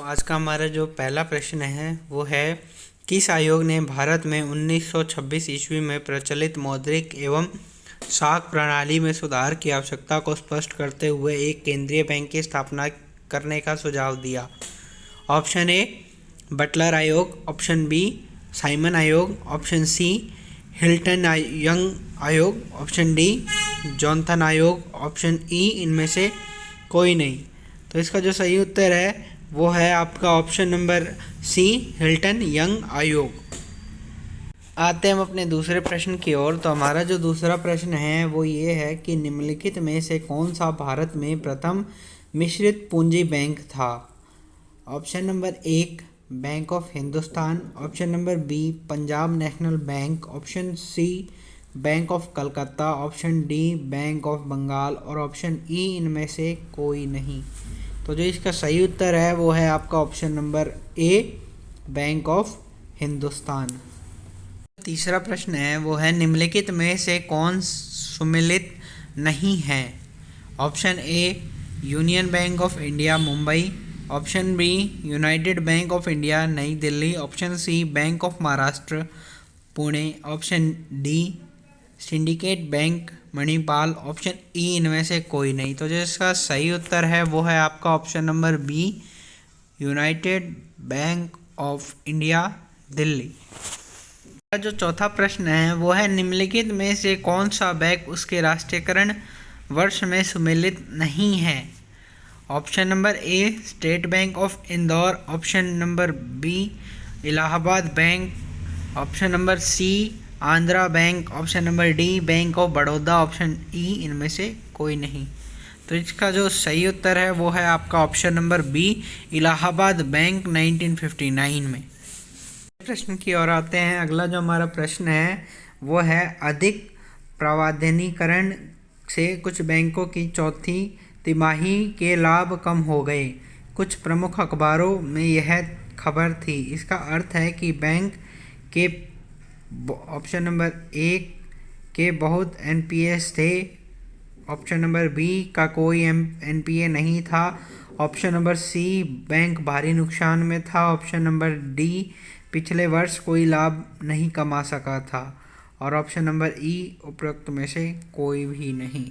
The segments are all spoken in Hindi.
आज का हमारा जो पहला प्रश्न है वो है, किस आयोग ने भारत में 1926 ईस्वी में प्रचलित मौद्रिक एवं शाख प्रणाली में सुधार की आवश्यकता को स्पष्ट करते हुए एक केंद्रीय बैंक की स्थापना करने का सुझाव दिया? ऑप्शन ए बटलर आयोग, ऑप्शन बी साइमन आयोग, ऑप्शन सी हिल्टन यंग आयोग, ऑप्शन डी जॉनथन आयोग, ऑप्शन ई इनमें से कोई नहीं। तो इसका जो सही उत्तर है वो है आपका option number C Hilton Young आयोग। आते हैं हम अपने दूसरे प्रश्न की ओर। तो हमारा जो दूसरा प्रश्न है वो ये है कि निम्नलिखित में से कौन सा भारत में प्रथम मिश्रित पूंजी बैंक था? ऑप्शन नंबर एक bank of Hindustan, option number B Punjab national bank, option C bank of Calcutta, option D bank of Bengal और ऑप्शन ई इनमें से कोई नहीं। तो जो इसका सही उत्तर है वो है आपका option number A bank of Hindustan. तीसरा प्रश्न है वो है, निम्नलिखित में से कौन सुमेलित नहीं है? Option A Union Bank of India Mumbai, option B United bank of India New Delhi, option C bank of Maharashtra Pune, option D Syndicate Bank Manipal, option E इनमें से कोई नहीं। तो जो इसका सही उत्तर है वो है आपका option number B United bank of India Delhi. जो चौथा प्रश्न है वो है, निम्नलिखित में से कौन सा बैंक उसके राष्ट्रीयकरण वर्ष में सम्मिलित नहीं है? Option number A state bank of Indore, option number B Allahabad bank, option number C Andhra bank, option number D bank of Baroda, option E इनमें से कोई नहीं। तो इसका जो सही उत्तर है वो है आपका option number B Allahabad bank 1959 में। प्रश्न की ओर आते हैं। अगला जो हमारा प्रश्न है वो है, अधिक प्रावधानीकरण से कुछ बैंकों की चौथी तिमाही के लाभ कम हो गए। कुछ प्रमुख अखबारों में यह खबर थी। इसका अर्थ है कि बैंक के ऑप्शन नंबर एक के बहुत एनपीएस थे, ऑप्शन नंबर बी का कोई एनपीए नहीं था, ऑप्शन नंबर सी बैंक भारी नुकसान में था, ऑप्शन नंबर डी पिछले वर्ष कोई लाभ नहीं कमा सका था और ऑप्शन नंबर ई उपरोक्त में से कोई भी नहीं।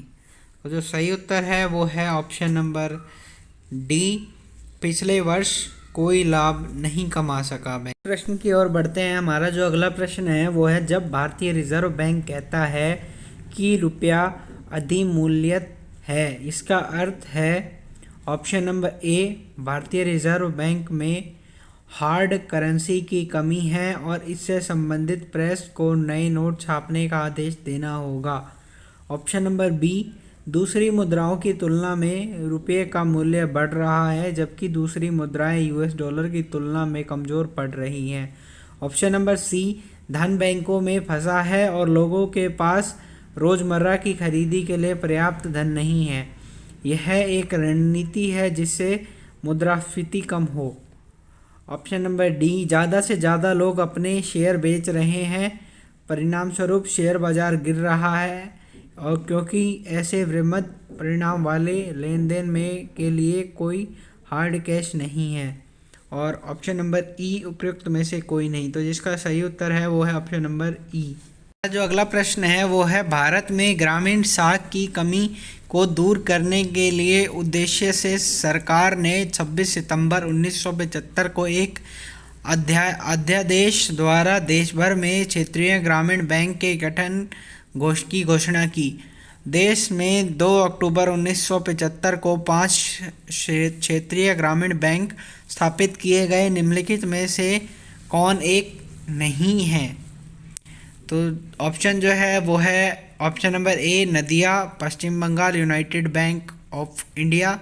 तो जो सही उत्तर है वो है ऑप्शन नंबर डी पिछले वर्ष कोई लाभ नहीं कमा सका बैंक। प्रश्न की ओर बढ़ते हैं। हमारा जो अगला प्रश्न है वो है, जब भारतीय रिजर्व बैंक कहता है कि रुपया अधिमूल्यत है, इसका अर्थ है ऑप्शन नंबर ए भारतीय रिजर्व बैंक में हार्ड करेंसी की कमी है और इससे संबंधित प्रेस को नए नोट छापने का आदेश देना होगा, ऑप्शन नंबर बी दूसरी मुद्राओं की तुलना में रुपये का मूल्य बढ़ रहा है जबकि दूसरी मुद्राएं यूएस डॉलर की तुलना में कमज़ोर पड़ रही हैं, ऑप्शन नंबर सी धन बैंकों में फंसा है और लोगों के पास रोज़मर्रा की खरीदी के लिए पर्याप्त धन नहीं है। यह एक रणनीति है जिससे मुद्रास्फीति कम हो, ऑप्शन नंबर डी ज़्यादा से ज़्यादा लोग अपने शेयर बेच रहे हैं, परिणाम स्वरूप शेयर बाजार गिर रहा है और क्योंकि ऐसे वृहद परिणाम वाले लेन देन में के लिए कोई हार्ड कैश नहीं है, और ऑप्शन नंबर ई उपयुक्त में से कोई नहीं। तो जिसका सही उत्तर है वो है ऑप्शन नंबर ई। जो अगला प्रश्न है वो है, भारत में ग्रामीण साख की कमी को दूर करने के लिए उद्देश्य से सरकार ने 26 सितंबर 1975 को एक अध्यादेश द्वारा देश भर में क्षेत्रीय ग्रामीण बैंक के गठन की घोषणा की। देश में 2 अक्टूबर 1975 को 5 क्षेत्रीय ग्रामीण बैंक स्थापित किए गए। निम्नलिखित में से कौन एक नहीं है? तो ऑप्शन जो है वो है option number A Nadia Paschim Bangal united bank of India,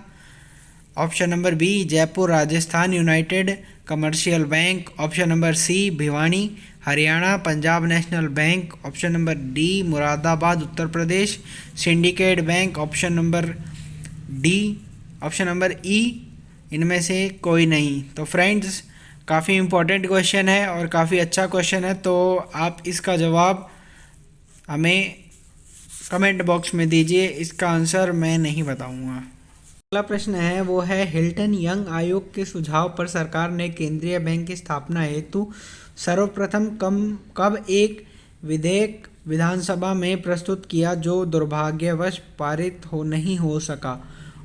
option number B Jaipur Rajasthan united commercial bank, option number C Bhiwani Haryana Punjab national bank, option number D Moradabad Uttar Pradesh syndicate bank, option number D option number E इनमें से कोई नहीं। तो फ्रेंड्स, काफ़ी इम्पोर्टेंट क्वेश्चन है और काफ़ी अच्छा क्वेश्चन है, तो आप इसका जवाब हमें कमेंट बॉक्स में दीजिए। इसका आंसर मैं नहीं बताऊंगा। अगला प्रश्न है वो है हिल्टन यंग आयोग के सुझाव पर सरकार ने केंद्रीय बैंक की स्थापना हेतु सर्वप्रथम कब एक विधेयक विधानसभा में प्रस्तुत किया जो दुर्भाग्यवश पारित नहीं हो सका।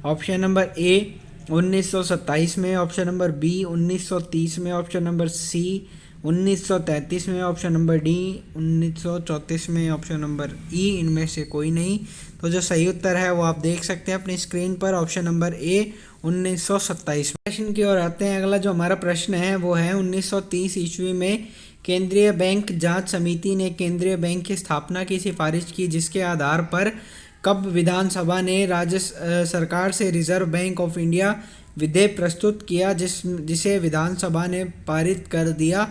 ऑप्शन नंबर ए 1927 में, ऑप्शन नंबर बी 1930 में, ऑप्शन नंबर सी 1933 में, ऑप्शन नंबर डी 1934 में, ऑप्शन नंबर ई इनमें से कोई नहीं। तो जो सही उत्तर है वो आप देख सकते हैं अपनी स्क्रीन पर, ऑप्शन नंबर ए 1927। प्रश्न की ओर आते हैं। अगला जो हमारा प्रश्न है वो है 1930 ईस्वी में केंद्रीय बैंक जांच समिति ने केंद्रीय बैंक की स्थापना की सिफारिश की, जिसके आधार पर कब विधानसभा ने राज्य सरकार से रिजर्व बैंक ऑफ इंडिया विधेयक प्रस्तुत किया जिसे विधानसभा ने पारित कर दिया।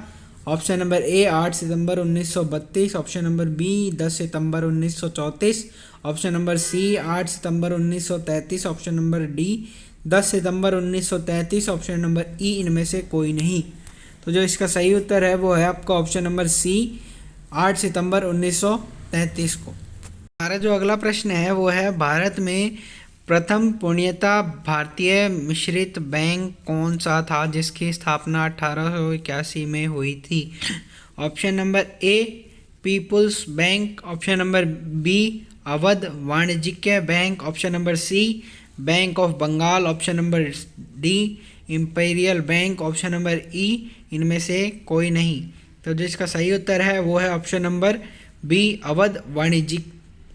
ऑप्शन नंबर ए 8 सितंबर 1932, ऑप्शन नंबर बी 10 सितंबर 1934, ऑप्शन नंबर सी 8 सितंबर 1933, ऑप्शन नंबर डी 10 सितंबर 1933, ऑप्शन नंबर ई इनमें से कोई नहीं। तो जो इसका सही उत्तर है वो है आपका ऑप्शन नंबर सी 8 सितंबर 1933 को। हमारा जो अगला प्रश्न है वो है भारत में प्रथम पूर्णतः भारतीय मिश्रित बैंक कौन सा था जिसकी स्थापना 1881 में हुई थी। Option number A People's bank, option number B Awadh वाणिज्यिक Bank, option number C bank of Bengal, option number D Imperial Bank, option number E इनमें से कोई नहीं। तो जिसका सही उत्तर है वो है ऑप्शन नंबर बी अवध वाणिज्यिक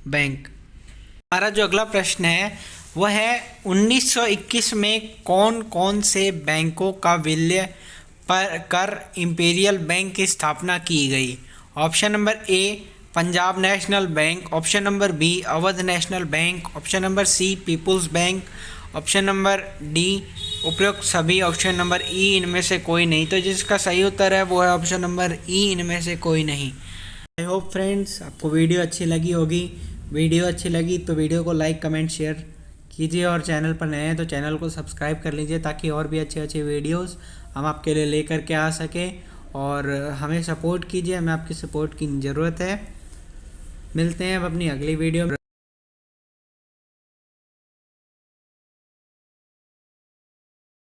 बैंक। हमारा जो अगला प्रश्न है वह है 1921 में कौन कौन से बैंकों का विलय कर इंपीरियल बैंक की स्थापना की गई। Option number A Punjab national bank, option number B Awadh national bank, option number C people's bank, option number D उपयुक्त सभी, ऑप्शन नंबर ई इनमें से कोई नहीं। तो जिसका सही उत्तर है वो है ऑप्शन नंबर ई इनमें से कोई नहीं। आई होप फ्रेंड्स आपको वीडियो अच्छी लगी होगी। वीडियो अच्छी लगी तो वीडियो को लाइक कमेंट शेयर कीजिए और चैनल पर नए हैं तो चैनल को सब्सक्राइब कर लीजिए ताकि और भी अच्छे अच्छे वीडियोस हम आपके लिए लेकर के आ सकें। और हमें सपोर्ट कीजिए, हमें आपकी सपोर्ट की ज़रूरत है। मिलते हैं अब अपनी अगली वीडियो में।